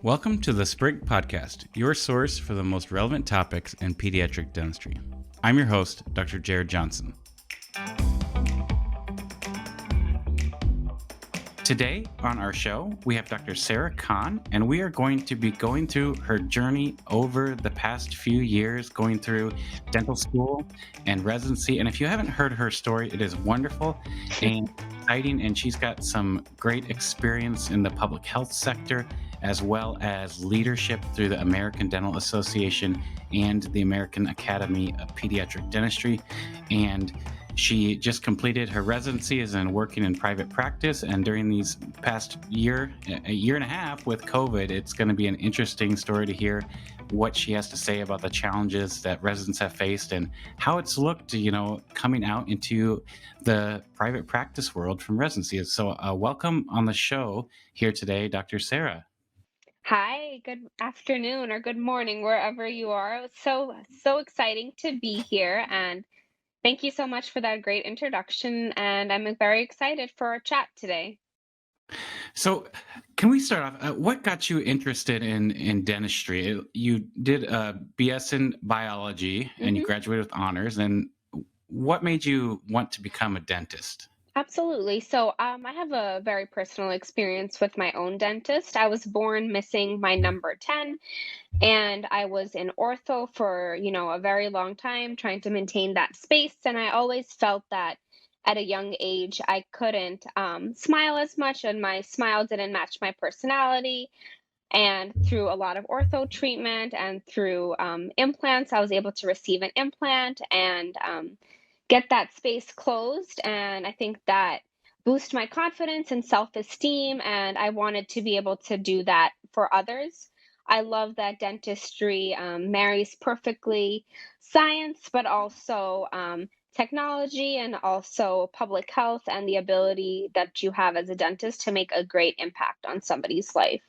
Welcome to the Sprig podcast, your source for the most relevant topics in pediatric dentistry. I'm your host, Dr. Jarod Johnson. Today on our show, we have Dr. Sarah Kahn, and we are going to be going through her journey over the past few years, going through dental school and residency. And if you haven't heard her story, it is wonderful and exciting, and she's got some great experience in the public health sector, as well as leadership through the American Dental Association and the American Academy of Pediatric Dentistry. And she just completed her residency as in working in private practice. And during these past a year and a half with COVID, it's going to be an interesting story to hear what she has to say about the challenges that residents have faced and how it's looked, coming out into the private practice world from residency. So welcome on the show here today, Dr. Sarah. Hi, good afternoon or good morning, wherever you are. It's so exciting to be here, and thank you so much for that great introduction. And I'm very excited for our chat today. So, can we start off? What got you interested in dentistry? You did a BS in biology and you hmm graduated with honors. And what made you want to become a dentist? Absolutely. So, I have a very personal experience with my own dentist. I was born missing my number 10, and I was in ortho for, a very long time trying to maintain that space. And I always felt that at a young age, I couldn't smile as much, and my smile didn't match my personality. And through a lot of ortho treatment and through implants, I was able to receive an implant and get that space closed. And I think that boosted my confidence and self esteem. And I wanted to be able to do that for others. I love that dentistry marries perfectly science, but also technology and also public health and the ability that you have as a dentist to make a great impact on somebody's life.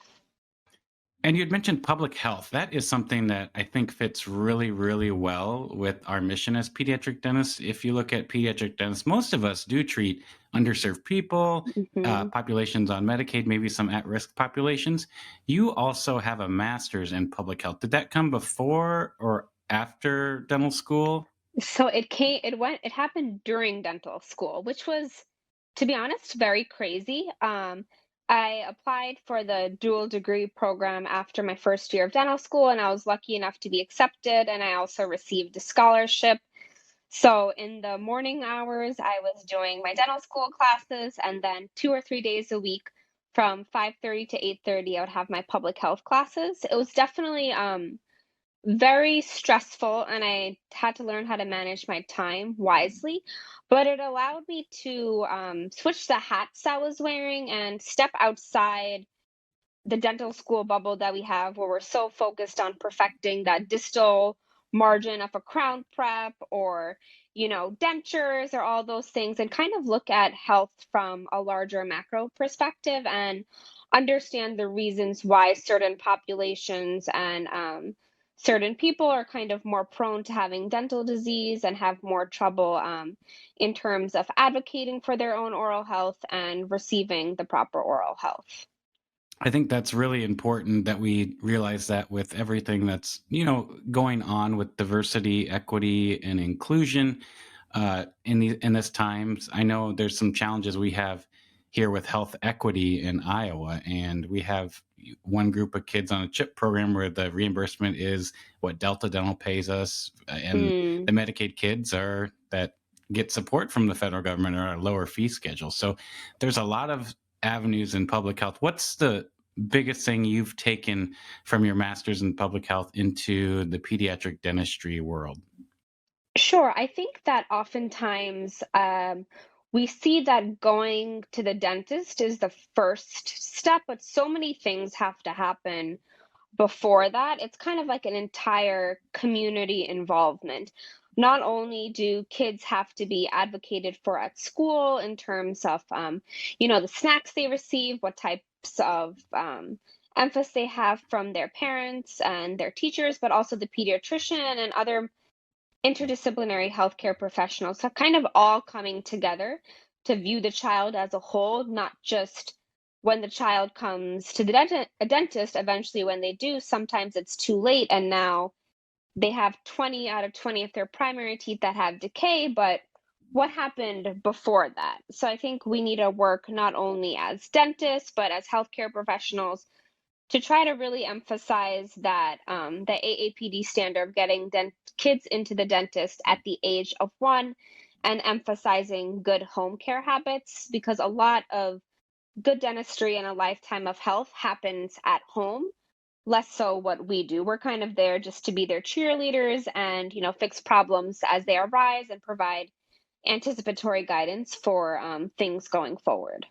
And you had mentioned public health. That is something that I think fits really, really well with our mission as pediatric dentists. If you look at pediatric dentists, most of us do treat underserved people, Mhm. populations on Medicaid, maybe some at risk populations. You also have a master's in public health. Did that come before or after dental school? It happened during dental school, which was, to be honest, very crazy. I applied for the dual degree program after my first year of dental school, and I was lucky enough to be accepted, and I also received a scholarship. So in the morning hours, I was doing my dental school classes, and then 2 or 3 days a week from 5:30 to 8:30, I would have my public health classes. It was definitely very stressful, and I had to learn how to manage my time wisely, but it allowed me to switch the hats I was wearing and step outside the dental school bubble that we have, where we're so focused on perfecting that distal margin of a crown prep or, dentures or all those things, and kind of look at health from a larger macro perspective and understand the reasons why certain populations and certain people are kind of more prone to having dental disease and have more trouble in terms of advocating for their own oral health and receiving the proper oral health. I think that's really important that we realize that with everything that's, going on with diversity, equity, and inclusion in this times. I know there's some challenges we have here with health equity in Iowa, and we have one group of kids on a CHIP program where the reimbursement is what Delta Dental pays us, and Mm. the Medicaid kids are that get support from the federal government are a lower fee schedule. So there's a lot of avenues in public health. What's the biggest thing you've taken from your master's in public health into the pediatric dentistry world? Sure. I think that oftentimes we see that going to the dentist is the first step, but so many things have to happen before that. It's kind of like an entire community involvement. Not only do kids have to be advocated for at school in terms of, the snacks they receive, what types of emphasis they have from their parents and their teachers, but also the pediatrician and other interdisciplinary healthcare professionals have kind of all coming together to view the child as a whole, not just when the child comes to the a dentist, eventually when they do, sometimes it's too late, and now they have 20 out of 20 of their primary teeth that have decay, but what happened before that? So I think we need to work not only as dentists, but as healthcare professionals to try to really emphasize that the AAPD standard of getting kids into the dentist at the age of 1 and emphasizing good home care habits because a lot of good dentistry and a lifetime of health happens at home, less so what we do. We're kind of there just to be their cheerleaders and, fix problems as they arise and provide anticipatory guidance for things going forward.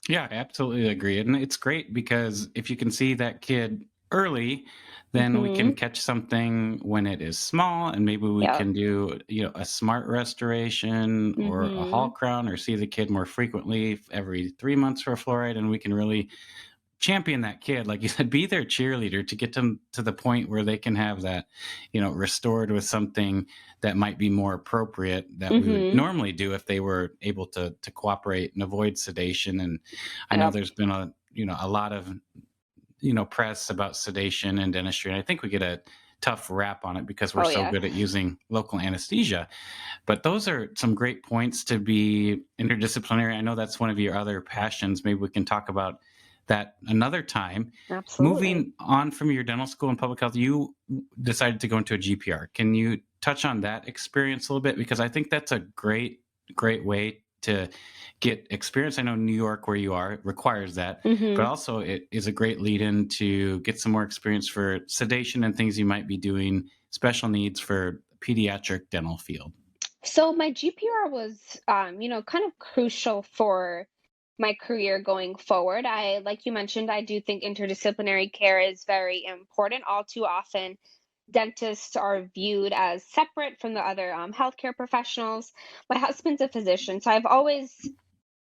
Yeah, I absolutely agree. And it's great because if you can see that kid early, then we can Mhm. catch something when it is small, and maybe we Yep. can do, a smart restoration or a Hall Mhm. crown, or see the kid more frequently every 3 months for fluoride. And we can really champion that kid, like you said, be their cheerleader to get them to the point where they can have that, restored with something that might be more appropriate that we would Mhm. normally do if they were able to cooperate and avoid sedation. And I know Yep. there's been a lot of press about sedation and dentistry, and I think we get a tough rap on it because we're Oh so yeah. good at using local anesthesia. But those are some great points to be interdisciplinary. I know that's one of your other passions. Maybe we can talk about that another time. Absolutely. Moving on from your dental school and public health, you decided to go into a GPR. Can you touch on that experience a little bit? Because I think that's a great way to get experience. I know New York, where you are, requires that, but Mhm. also it is a great lead in to get some more experience for sedation and things you might be doing, special needs for pediatric dental field. So my GPR was, kind of crucial for my career going forward. Like you mentioned, I do think interdisciplinary care is very important. All too often, dentists are viewed as separate from the other healthcare professionals. My husband's a physician, so I've always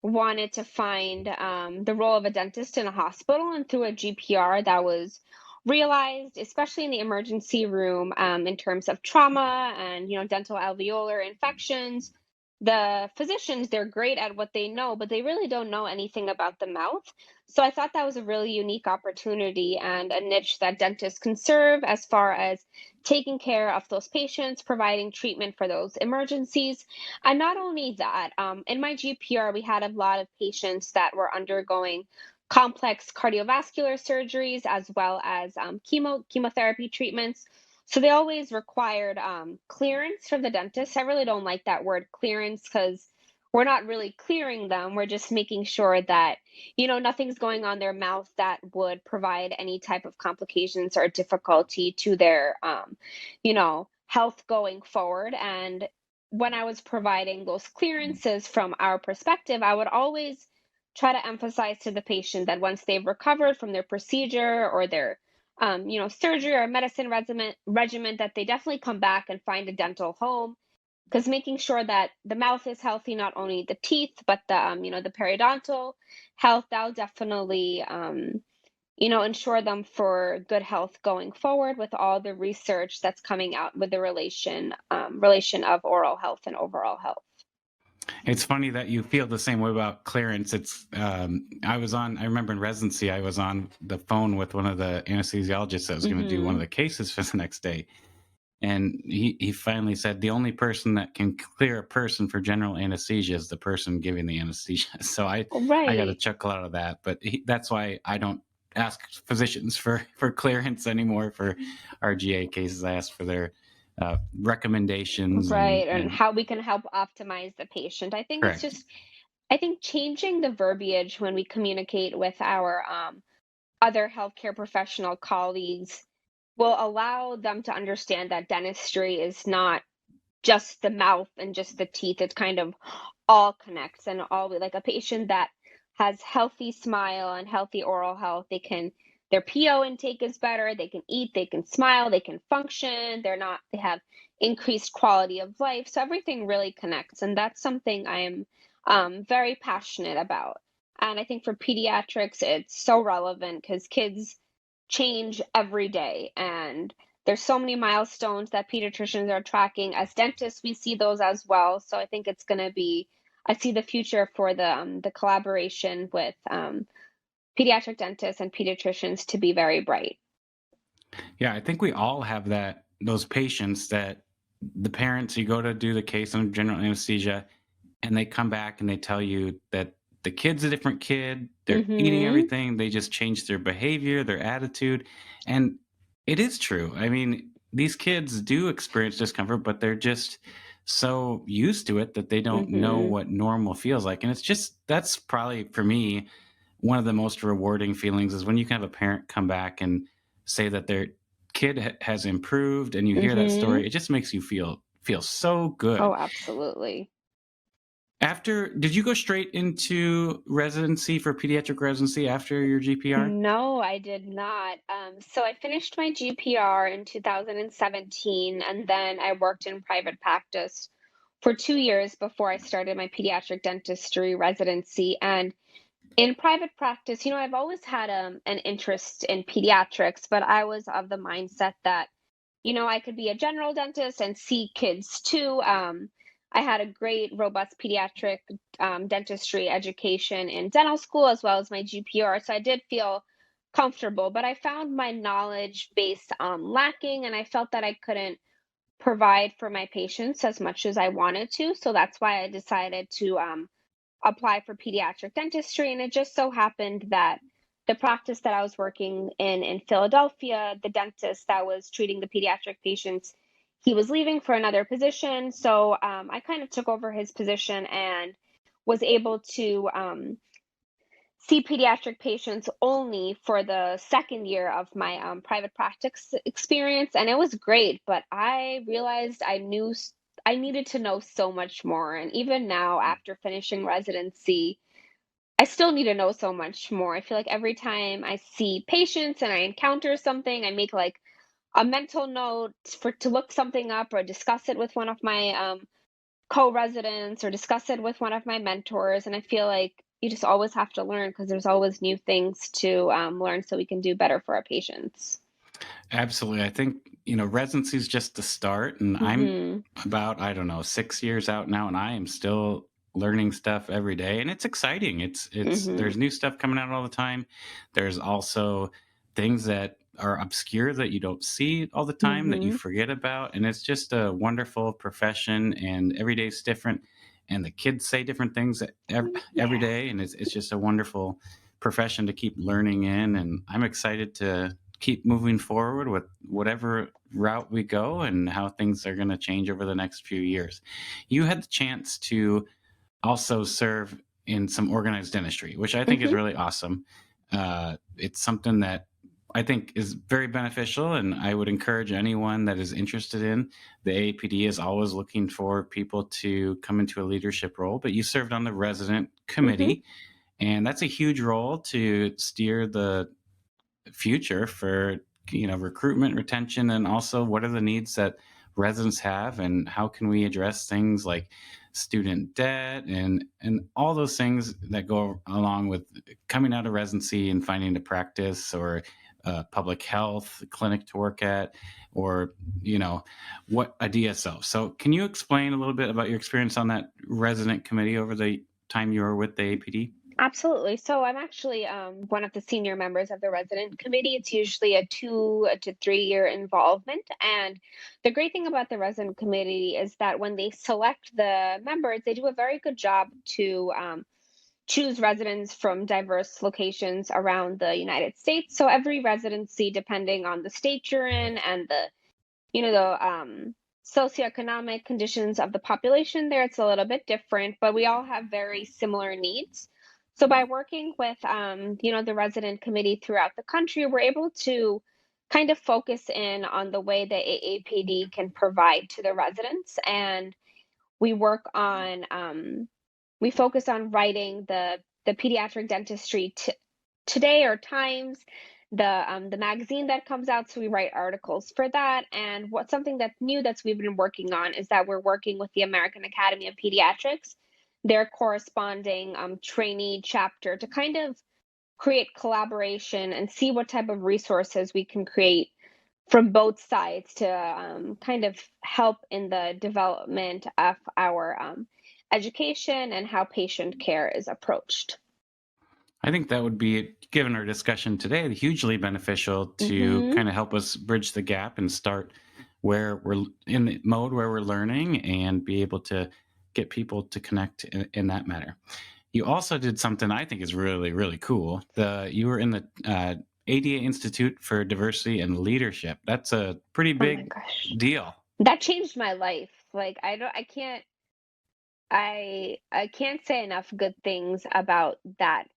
wanted to find the role of a dentist in a hospital, and through a GPR that was realized, especially in the emergency room, in terms of trauma and dental alveolar infections. The physicians, they're great at what they know, but they really don't know anything about the mouth. So I thought that was a really unique opportunity and a niche that dentists can serve as far as taking care of those patients, providing treatment for those emergencies. And not only that, in my GPR, we had a lot of patients that were undergoing complex cardiovascular surgeries as well as chemotherapy treatments. So they always required clearance from the dentist. I really don't like that word clearance because we're not really clearing them. We're just making sure that, nothing's going on their mouth that would provide any type of complications or difficulty to their, health going forward. And when I was providing those clearances from our perspective, I would always try to emphasize to the patient that once they've recovered from their procedure or their surgery or medicine regimen, that they definitely come back and find a dental home. Because making sure that the mouth is healthy, not only the teeth, but the periodontal health, that'll definitely, ensure them for good health going forward with all the research that's coming out with the relation of oral health and overall health. It's funny that you feel the same way about clearance. I remember in residency, I was on the phone with one of the anesthesiologists that was going to do one of Mhm. the cases for the next day. And he finally said the only person that can clear a person for general anesthesia is the person giving the anesthesia. So I got a Right. chuckle out of that. But that's why I don't ask physicians for clearance anymore for RGA cases. I ask for their recommendations Right, and and how we can help optimize the patient. correct. I think changing the verbiage when we communicate with our other healthcare professional colleagues will allow them to understand that dentistry is not just the mouth and just the teeth. It kind of all connects and all like a patient that has healthy smile and healthy oral health, their PO intake is better, they can eat, they can smile, they can function, they have increased quality of life. So everything really connects. And that's something I am very passionate about. And I think for pediatrics, it's so relevant because kids change every day. And there's so many milestones that pediatricians are tracking. As dentists, we see those as well. So I think it's going to be, I see the future for the collaboration with pediatric dentists and pediatricians to be very bright. Yeah, I think we all have those patients that the parents, you go to do the case on general anesthesia, and they come back and they tell you that the kid's a different kid, they're eating Mhm. everything, they just changed their behavior, their attitude, and it is true. I mean, these kids do experience discomfort, but they're just so used to it that they don't know Mhm. what normal feels like, and it's just that's probably, for me, one of the most rewarding feelings is when you can have a parent come back and say that their kid has improved, and you hear that Mhm. story, it just makes you feel so good. Oh, absolutely. After did you go straight into residency for pediatric residency after your GPR? No, I did not. So I finished my GPR in 2017, and then I worked in private practice for 2 years before I started my pediatric dentistry residency. And in private practice, I've always had an interest in pediatrics, but I was of the mindset that I could be a general dentist and see kids too. I had a great, robust pediatric dentistry education in dental school as well as my GPR. So I did feel comfortable, but I found my knowledge base lacking, and I felt that I couldn't provide for my patients as much as I wanted to. So that's why I decided to apply for pediatric dentistry. And it just so happened that the practice that I was working in Philadelphia, the dentist that was treating the pediatric patients, he was leaving for another position. So I kind of took over his position and was able to see pediatric patients only for the second year of my private practice experience. And it was great, but I realized I needed to know so much more. And even now, after finishing residency, I still need to know so much more. I feel like every time I see patients and I encounter something, I make like a mental note for to look something up or discuss it with one of my co-residents or discuss it with one of my mentors. And I feel like you just always have to learn because there's always new things to learn so we can do better for our patients. Absolutely. I think, residency is just the start, and I'm Mhm. about, I don't know, 6 years out now, and I am still learning stuff every day, and it's exciting. It's Mhm. there's new stuff coming out all the time. There's also things that are obscure that you don't see all the time that you Mhm. forget about, and it's just a wonderful profession, and every day is different, and the kids say different things every Yeah. day, and it's just a wonderful profession to keep learning in, and I'm excited to keep moving forward with whatever route we go and how things are going to change over the next few years. You had the chance to also serve in some organized dentistry, which I think is Mhm. really awesome. It's something that I think is very beneficial, and I would encourage anyone that is interested in. The AAPD is always looking for people to come into a leadership role, but you served on the resident Mhm. committee, and that's a huge role to steer the future for recruitment, retention, and also what are the needs that residents have, and how can we address things like student debt and all those things that go along with coming out of residency and finding a practice or public health clinic to work at, or what a DSO. So can you explain a little bit about your experience on that resident committee over the time you were with the APD? Absolutely. So I'm actually one of the senior members of the resident committee. It's usually a 2 to 3 year involvement. And the great thing about the resident committee is that when they select the members, they do a very good job to choose residents from diverse locations around the United States. So every residency, depending on the state you're in and the socioeconomic conditions of the population there, it's a little bit different, but we all have very similar needs. So by working with the resident committee throughout the country, we're able to kind of focus in on the way that AAPD can provide to the residents, and we work on we focus on writing the pediatric dentistry today or times, the magazine that comes out. So we write articles for that. And what something that's new that's we've been working on is that we're working with the American Academy of Pediatrics, their corresponding trainee chapter, to kind of create collaboration and see what type of resources we can create from both sides to kind of help in the development of our education and how patient care is approached. I think that would be, given our discussion today, hugely beneficial to Mhm. kind of help us bridge the gap and start where we're in the mode where we're learning and be able to get people to connect in that matter. You also did something I think is really, really cool. You were in the ADA Institute for Diversity and Leadership. That's a pretty Oh my big gosh. deal. That changed my life. Like, I can't say enough good things about that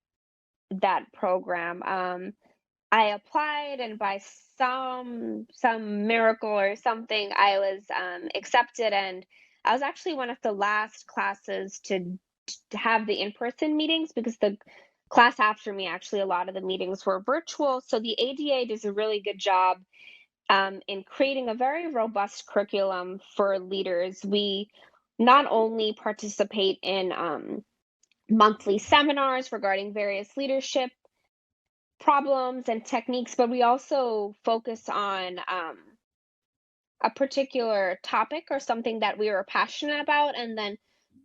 program. I applied, and by some miracle or something, I was accepted, and I was actually one of the last classes to have the in-person meetings because the class after me, actually, a lot of the meetings were virtual. So the ADA does a really good job in creating a very robust curriculum for leaders. We not only participate in monthly seminars regarding various leadership problems and techniques, but we also focus on a particular topic or something that we are passionate about. And then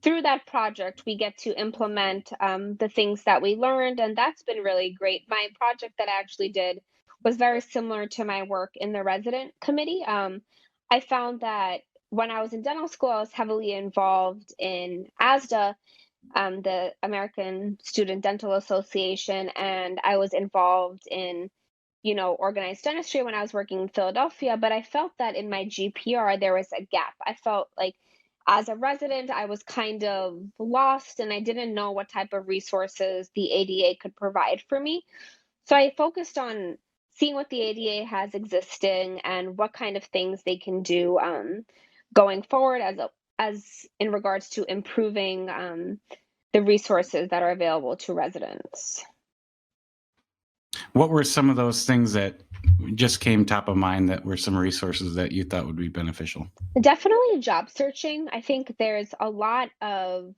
through that project, we get to implement the things that we learned. And that's been really great. My project that I actually did was very similar to my work in the resident committee. I found that when I was in dental school, I was heavily involved in ASDA, the American Student Dental Association, and I was involved in, organized dentistry when I was working in Philadelphia. But I felt that in my GPR, there was a gap. I felt like as a resident, I was kind of lost and I didn't know what type of resources the ADA could provide for me. So I focused on seeing what the ADA has existing and what kind of things they can do going forward as in regards to improving the resources that are available to residents. What were some of those things that just came top of mind that were some resources that you thought would be beneficial? Definitely job searching. I think there's a lot of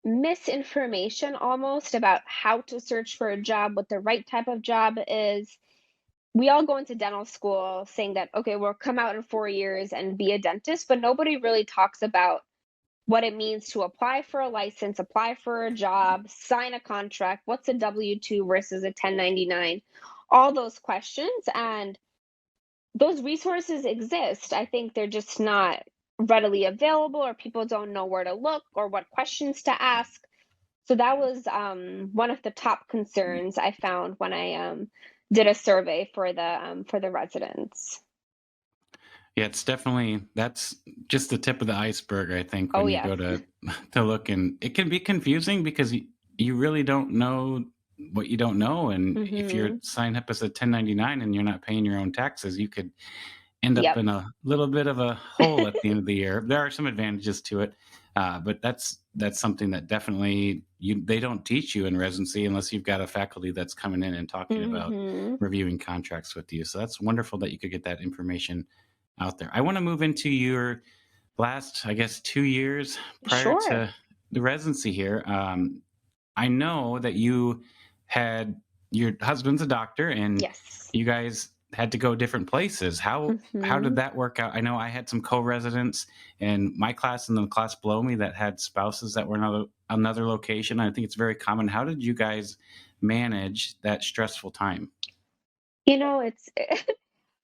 misinformation almost about how to search for a job, what the right type of job is. We all go into dental school saying that, okay, we'll come out in 4 years and be a dentist, but nobody really talks about what it means to apply for a license, apply for a job, sign a contract, what's a W 2 versus a 1099, all those questions. And those resources exist. I think they're just not readily available, or people don't know where to look or what questions to ask. So that was one of the top concerns I found when I did a survey for the residents. Yeah, it's definitely that's just the tip of the iceberg, I think, Oh when you yes. go to to look, and it can be confusing because you really don't know what you don't know. And if you're Hmm. signed up as a 1099 and you're not paying your own taxes, you could end up Yep. in a little bit of a hole at the end of the year. There are some advantages to it, but that's something that definitely they don't teach you in residency unless you've got a faculty that's coming in and talking about Hmm. reviewing contracts with you. So that's wonderful that you could get that information out there. I want to move into your last, I guess, 2 years prior Sure. to the residency here. I know that you had your husband's a doctor, and Yes. you guys had to go different places. How did Hmm. that work out? I know I had some co-residents in my class and the class below me that had spouses that were in another location. I think it's very common. How did you guys manage that stressful time? It's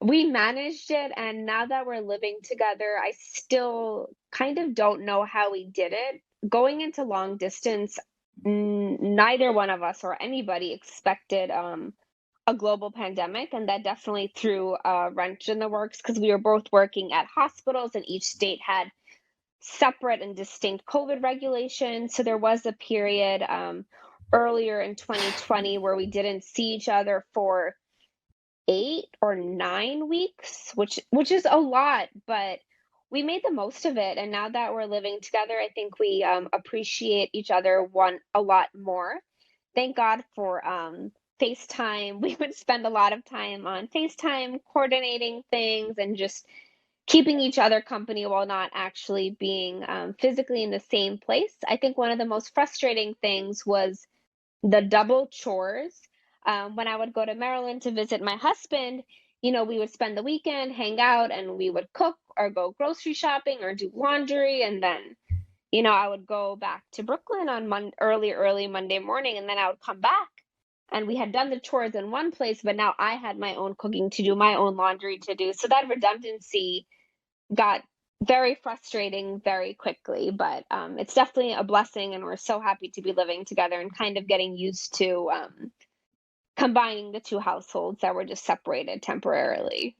we managed it, and now that we're living together, I still kind of don't know how we did it. Going into long distance, neither one of us or anybody expected a global pandemic, and that definitely threw a wrench in the works because we were both working at hospitals, and each state had separate and distinct COVID regulations. So there was a period earlier in 2020 where we didn't see each other for 8 or 9 weeks, which is a lot, but we made the most of it. And now that we're living together, I think we appreciate each other one a lot more. Thank God for FaceTime. We would spend a lot of time on FaceTime coordinating things and just keeping each other company while not actually being physically in the same place. I think one of the most frustrating things was the double chores. When I would go to Maryland to visit my husband, we would spend the weekend, hang out, and we would cook or go grocery shopping or do laundry. And then, I would go back to Brooklyn on early Monday morning, and then I would come back. and we had done the chores in one place, but now I had my own cooking to do, my own laundry to do. So that redundancy got very frustrating very quickly, but it's definitely a blessing, and we're so happy to be living together and kind of getting used to combining the two households that were just separated temporarily.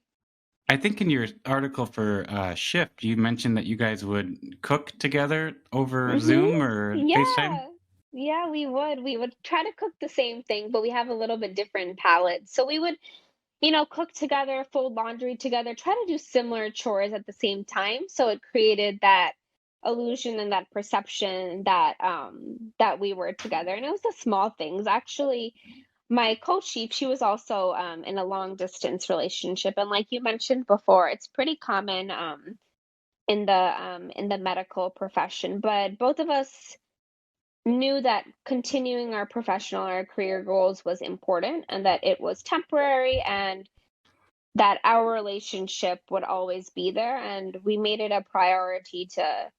I think in your article for Shift, you mentioned that you guys would cook together over Mhm. Zoom or FaceTime. Yeah. Yeah, we would. We would try to cook the same thing, but we have a little bit different palates. So we would, cook together, fold laundry together, try to do similar chores at the same time. So it created that illusion and that perception that we were together. And it was the small things. Actually, my co-chief, she was also in a long distance relationship. And like you mentioned before, it's pretty common in the medical profession. But both of us knew that continuing our professional, our career goals was important and that it was temporary and that our relationship would always be there. And we made it a priority to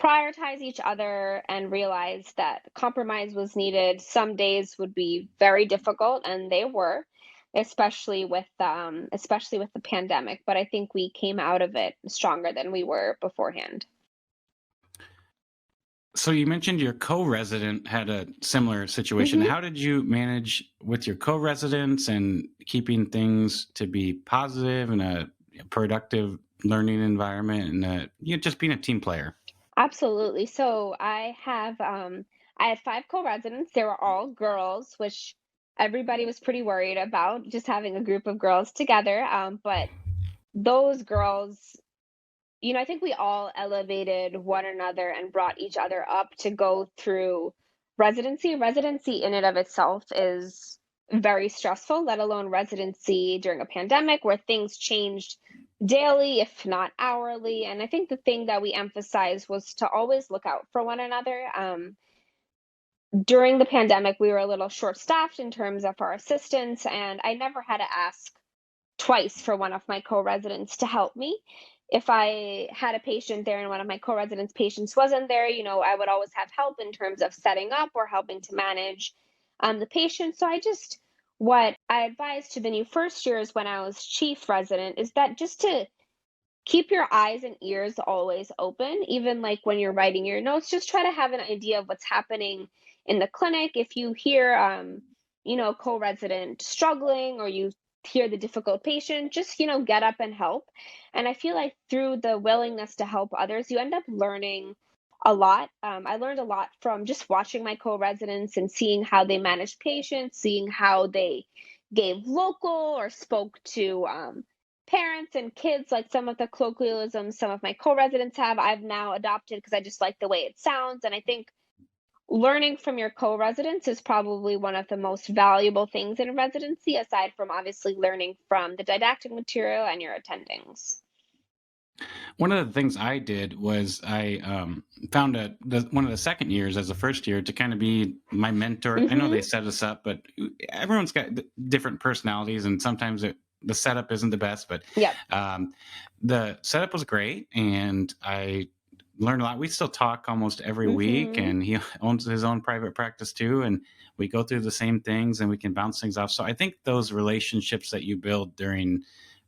prioritize each other and realize that compromise was needed. Some days would be very difficult, and they were, especially with the pandemic. But I think we came out of it stronger than we were beforehand. So you mentioned your co-resident had a similar situation. Mhm. How did you manage with your co-residents and keeping things to be positive and a productive learning environment and just being a team player? Absolutely. So I had 5 co-residents. They were all girls, which everybody was pretty worried about just having a group of girls together. But those girls, I think we all elevated one another and brought each other up to go through residency. Residency in and of itself is very stressful, let alone residency during a pandemic where things changed daily, if not hourly. And I think the thing that we emphasized was to always look out for one another. During the pandemic, we were a little short staffed in terms of our assistants, and I never had to ask twice for one of my co-residents to help me. If I had a patient there and one of my co-residents' patients wasn't there, I would always have help in terms of setting up or helping to manage the patient. So what I advised to the new first years when I was chief resident is that just to keep your eyes and ears always open, even like when you're writing your notes, just try to have an idea of what's happening in the clinic. If you hear, co-resident struggling or you hear the difficult patient, just, get up and help. And I feel like through the willingness to help others, you end up learning a lot. I learned a lot from just watching my co-residents and seeing how they managed patients, seeing how they gave local or spoke to parents and kids, like some of the colloquialisms some of my co-residents have, I've now adopted because I just like the way it sounds. And I think learning from your co-residents is probably one of the most valuable things in residency, aside from obviously learning from the didactic material and your attendings. One of the things I did was I found one of the second years as a first year to kind of be my mentor. I know Hmm. they set us up, but everyone's got different personalities, and sometimes the setup isn't the best. But Yep. um, the setup was great, and I learned a lot. We still talk almost every week, Hmm. and he owns his own private practice too, and we go through the same things, and we can bounce things off. So I think those relationships that you build during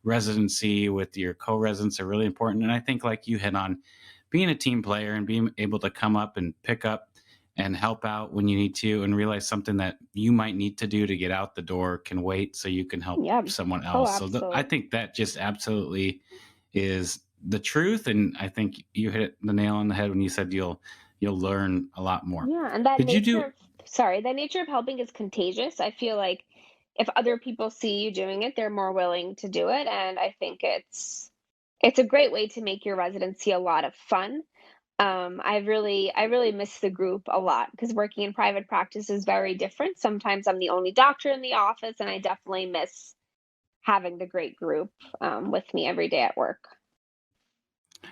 residency with your co-residents are really important. And I think, like you hit on, being a team player and being able to come up and pick up and help out when you need to, and realize something that you might need to do to get out the door can wait so you can help Yep. someone Oh, else. So I absolutely. think that just absolutely is the truth. And I think you hit the nail on the head when you said you'll learn a lot more. Yeah, and that Did you nature do of sorry, that nature of helping is contagious. I feel like if other people see you doing it, they're more willing to do it, and I think it's a great way to make your residency a lot of fun. I really miss the group a lot because working in private practice is very different. Sometimes I'm the only doctor in the office, and I definitely miss having the great group with me every day at work.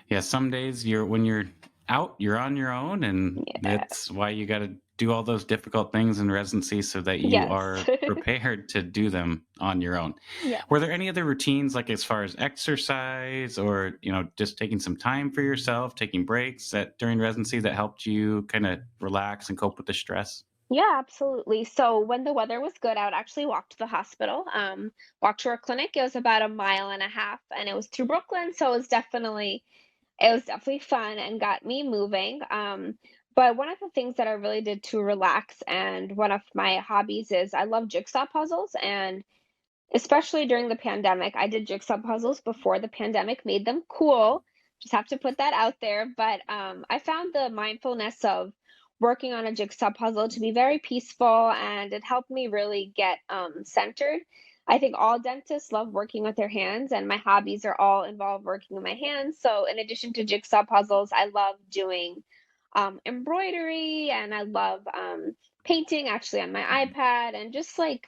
Yeah, some days when you're out, you're on your own, and Yeah. that's why you got to do all those difficult things in residency so that you Yes. are prepared to do them on your own. Yeah. Were there any other routines, like as far as exercise or just taking some time for yourself, taking breaks that during residency that helped you kind of relax and cope with the stress? Yeah, absolutely. So when the weather was good, I would actually walk to the hospital, walk to our clinic. It was about a mile and a half, and it was through Brooklyn, so it was definitely fun and got me moving. But one of the things that I really did to relax, and one of my hobbies, is I love jigsaw puzzles, and especially during the pandemic, I did jigsaw puzzles before the pandemic made them cool. Just have to put that out there. But I found the mindfulness of working on a jigsaw puzzle to be very peaceful, and it helped me really get centered. I think all dentists love working with their hands, and my hobbies are all involved working with my hands. So, in addition to jigsaw puzzles, I love doing embroidery, and I love painting actually on my iPad, and just like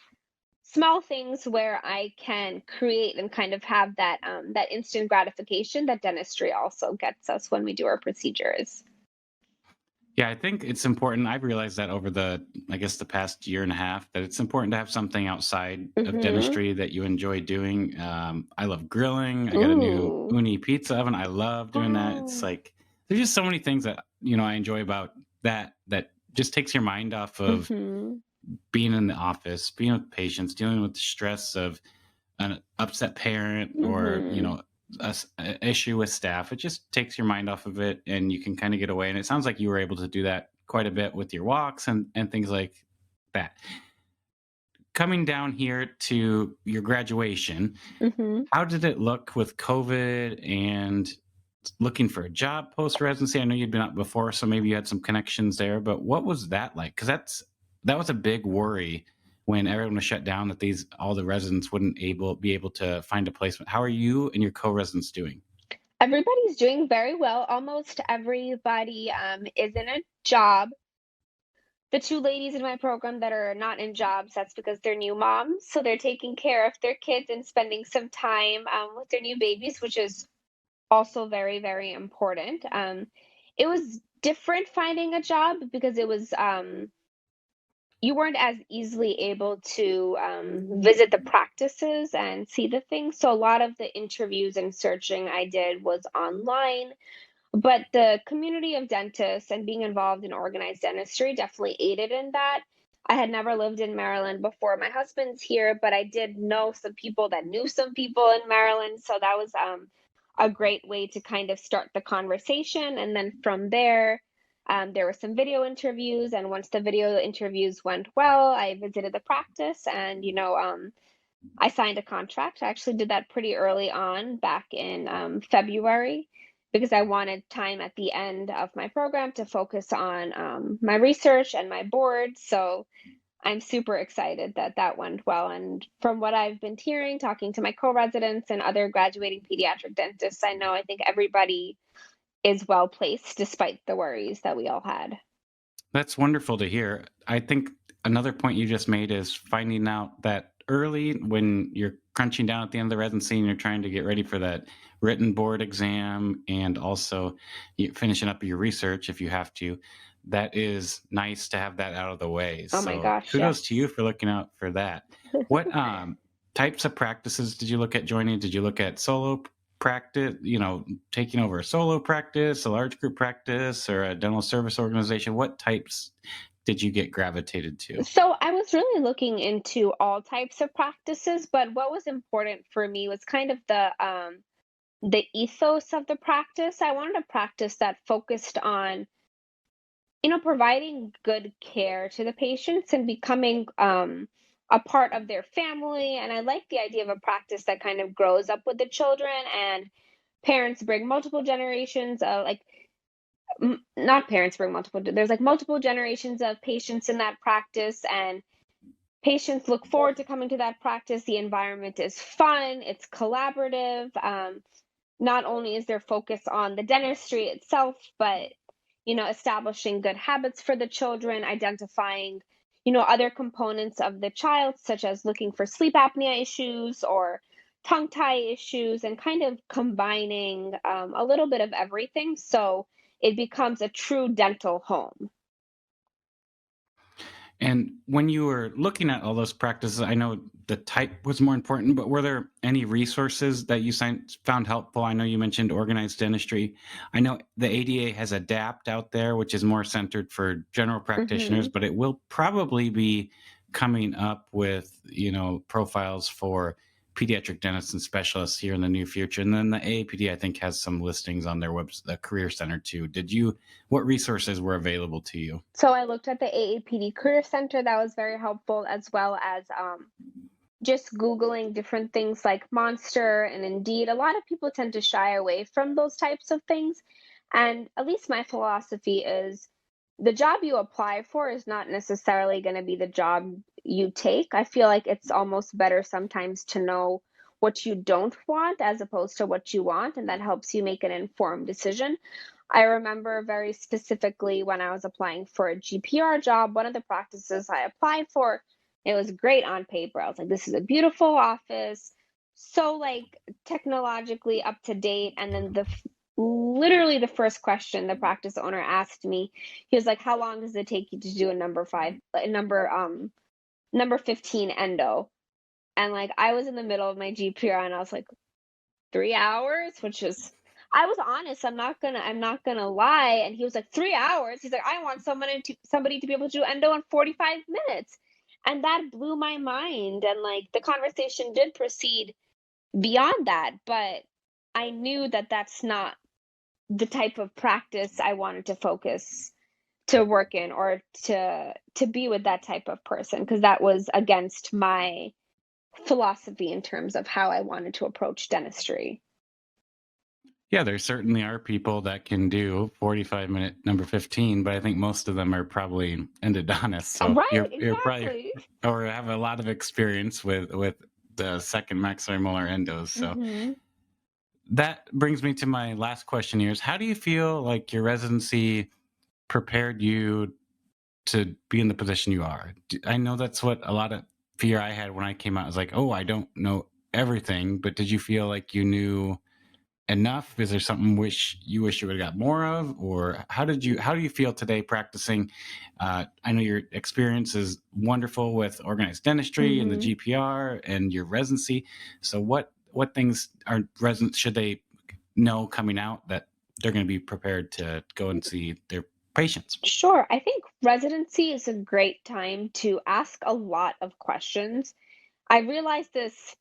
small things where I can create and kind of have that instant gratification that dentistry also gets us when we do our procedures. Yeah, I think it's important. I've realized that over I guess, the past year and a half, that it's important to have something outside of Mhm. dentistry that you enjoy doing. I love grilling. I got a new Ooh. uni pizza oven. I love doing that. It's Wow. like there's just so many things that I enjoy about that just takes your mind off of Mhm. being in the office, being with patients, dealing with the stress of an upset parent or Mhm. a issue with staff. It just takes your mind off of it and you can kind of get away, and it sounds like you were able to do that quite a bit with your walks and things like that. Coming down here to your graduation, Mhm. how did it look with COVID and looking for a job post residency? I know you'd been out before, so maybe you had some connections there, but what was that like? Because that was a big worry when everyone was shut down, that these all the residents wouldn't be able to find a placement. How are you and your co-residents doing? Everybody's doing very well. Almost everybody is in a job. The 2 ladies in my program that are not in jobs, that's because they're new moms, so they're taking care of their kids and spending some time with their new babies, which is also very, very important. It was different finding a job because you weren't as easily able to visit the practices and see the things. So a lot of the interviews and searching I did was online. But the community of dentists and being involved in organized dentistry definitely aided in that. I had never lived in Maryland before my husband's here, but I did know some people that knew some people in Maryland. So that was a great way to kind of start the conversation. And then from there, there were some video interviews. And once the video interviews went well, I visited the practice, and, I signed a contract. I actually did that pretty early on back in February because I wanted time at the end of my program to focus on my research and my board. So I'm super excited that that went well. And from what I've been hearing, talking to my co residents and other graduating pediatric dentists, I think everybody is well placed despite the worries that we all had. That's wonderful to hear. I think another point you just made is finding out that early when you're crunching down at the end of the residency and you're trying to get ready for that written board exam and also finishing up your research if you have to. That is nice to have that out of the way. Oh my So gosh, kudos to yes. you for looking out for that. What types of practices did you look at joining? Did you look at solo practice, taking over a solo practice, a large group practice, or a dental service organization? What types did you get gravitated to? So I was really looking into all types of practices, but what was important for me was kind of the ethos of the practice. I wanted a practice that focused on, providing good care to the patients and becoming a part of their family. And I like the idea of a practice that kind of grows up with the children, and parents bring multiple generations of like not parents bring multiple, there's like multiple generations of patients in that practice, and patients look forward to coming to that practice. The environment is fun, it's collaborative. Not only is there focus on the dentistry itself, but establishing good habits for the children, identifying other components of the child, such as looking for sleep apnea issues or tongue tie issues, and kind of combining a little bit of everything so it becomes a true dental home. And when you were looking at all those practices, I know the type was more important, but were there any resources that you found helpful? I know you mentioned organized dentistry. I know the ADA has ADAPT out there, which is more centered for general practitioners, Hmm. but it will probably be coming up with, profiles for pediatric dentists and specialists here in the near future. And then the AAPD, I think, has some listings on their website, the Career Center too. What resources were available to you? So I looked at the AAPD Career Center. That was very helpful, as well as just Googling different things like Monster and Indeed. A lot of people tend to shy away from those types of things. And at least my philosophy is the job you apply for is not necessarily going to be the job you take. I feel like it's almost better sometimes to know what you don't want as opposed to what you want, and that helps you make an informed decision. I remember very specifically when I was applying for a GPR job, one of the practices I applied for, it was great on paper. I was like, this is a beautiful office, so like technologically up to date. And then literally the first question the practice owner asked me, he was like, how long does it take you to do a number 15 endo? And like I was in the middle of my GPR and I was like, 3 hours, which is, I was honest. I'm not gonna lie. And he was like, 3 hours. He's like, I want somebody to be able to do endo in 45 minutes. And that blew my mind. And like the conversation did proceed beyond that, but I knew that that's not the type of practice I wanted to focus to work in, or to be with that type of person, because that was against my philosophy in terms of how I wanted to approach dentistry. Yeah, there certainly are people that can do 45-minute number 15, but I think most of them are probably endodontists. So Right, you're probably exactly. or have a lot of experience with the second maxillary molar endos. So Mhm. that brings me to my last question here is how do you feel like your residency prepared you to be in the position you are? I know that's what a lot of fear I had when I came out. I was like, oh, I don't know everything, but did you feel like you knew enough? Is there something wish you would have got more of, or how do you feel today practicing? I know your experience is wonderful with organized dentistry and the Mhm. GPR and your residency. So what things are residents should they know coming out that they're going to be prepared to go and see their patients? Sure. I think residency is a great time to ask a lot of questions. I realized this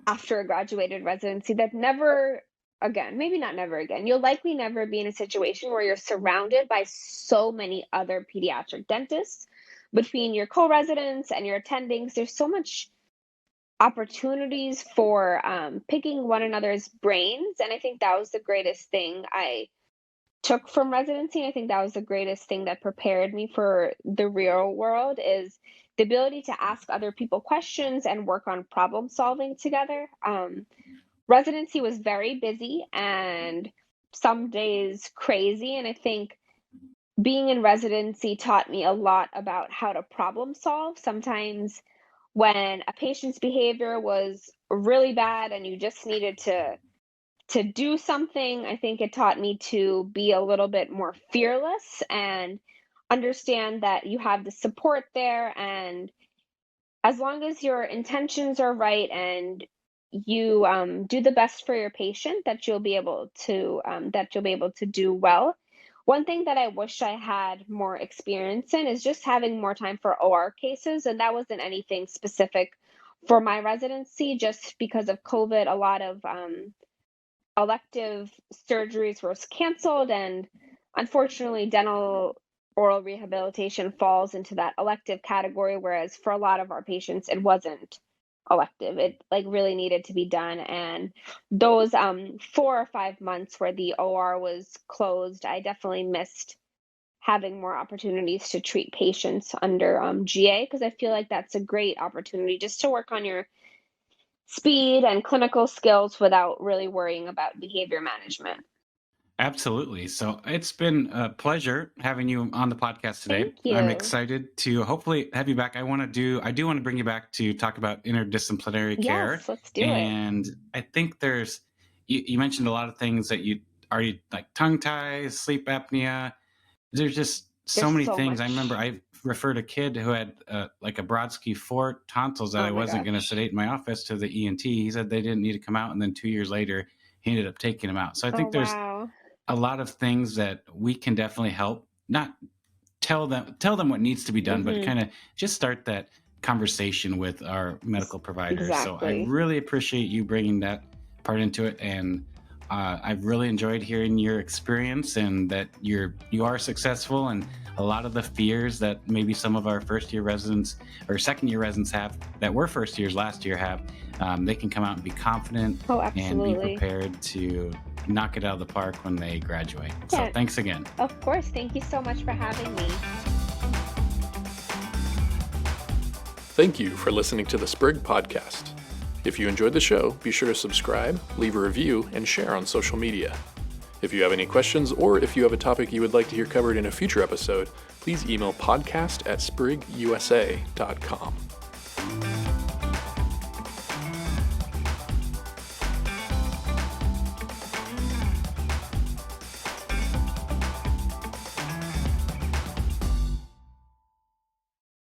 after a graduated residency that never again, maybe not never again, you'll likely never be in a situation where you're surrounded by so many other pediatric dentists. Between your co-residents and your attendings, there's so much opportunities for picking one another's brains. And I think that was the greatest thing I took from residency. I think that was the greatest thing that prepared me for the real world, is the ability to ask other people questions and work on problem solving together. Residency was very busy and some days crazy. And I think being in residency taught me a lot about how to problem solve. Sometimes when a patient's behavior was really bad and you just needed to do something, I think it taught me to be a little bit more fearless and understand that you have the support there. And as long as your intentions are right and you do the best for your patient, that you'll be able to do well. One thing that I wish I had more experience in is just having more time for OR cases, and that wasn't anything specific for my residency. Just because of COVID, a lot of elective surgeries were canceled, and unfortunately, dental oral rehabilitation falls into that elective category, whereas for a lot of our patients, it wasn't elective. It like really needed to be done. And those 4 or 5 months where the OR was closed, I definitely missed having more opportunities to treat patients under GA, because I feel like that's a great opportunity just to work on your speed and clinical skills without really worrying about behavior management. Absolutely. So it's been a pleasure having you on the podcast today. Thank I'm you. excited to hopefully have you back. I do want to bring you back to talk about interdisciplinary care. Yes, let's do it. And I think you mentioned a lot of things that you already like tongue ties, sleep apnea. There's just so There's many so things. I remember much. I referred a kid who had like a Brodsky 4 tonsils that Oh I my wasn't going to gosh. sedate in my office to the ENT. He said they didn't need to come out, and then 2 years later, he ended up taking them out. So I Oh, think there's wow. a lot of things that we can definitely help. Not tell them what needs to be done, but Mhm. kind of just start that conversation with our medical providers. So I Exactly. really appreciate you bringing that part into it, and I've really enjoyed hearing your experience and that you are successful, and a lot of the fears that maybe some of our first year residents or second year residents have that were first years last year have, they can come out and be confident Oh, and be absolutely. prepared to knock it out of the park when they graduate. So Yeah, thanks again. of course. Thank you so much for having me. Thank you for listening to the Sprig podcast. If you enjoyed the show, be sure to subscribe, leave a review, and share on social media. If you have any questions or if you have a topic you would like to hear covered in a future episode, please email podcast@sprigusa.com.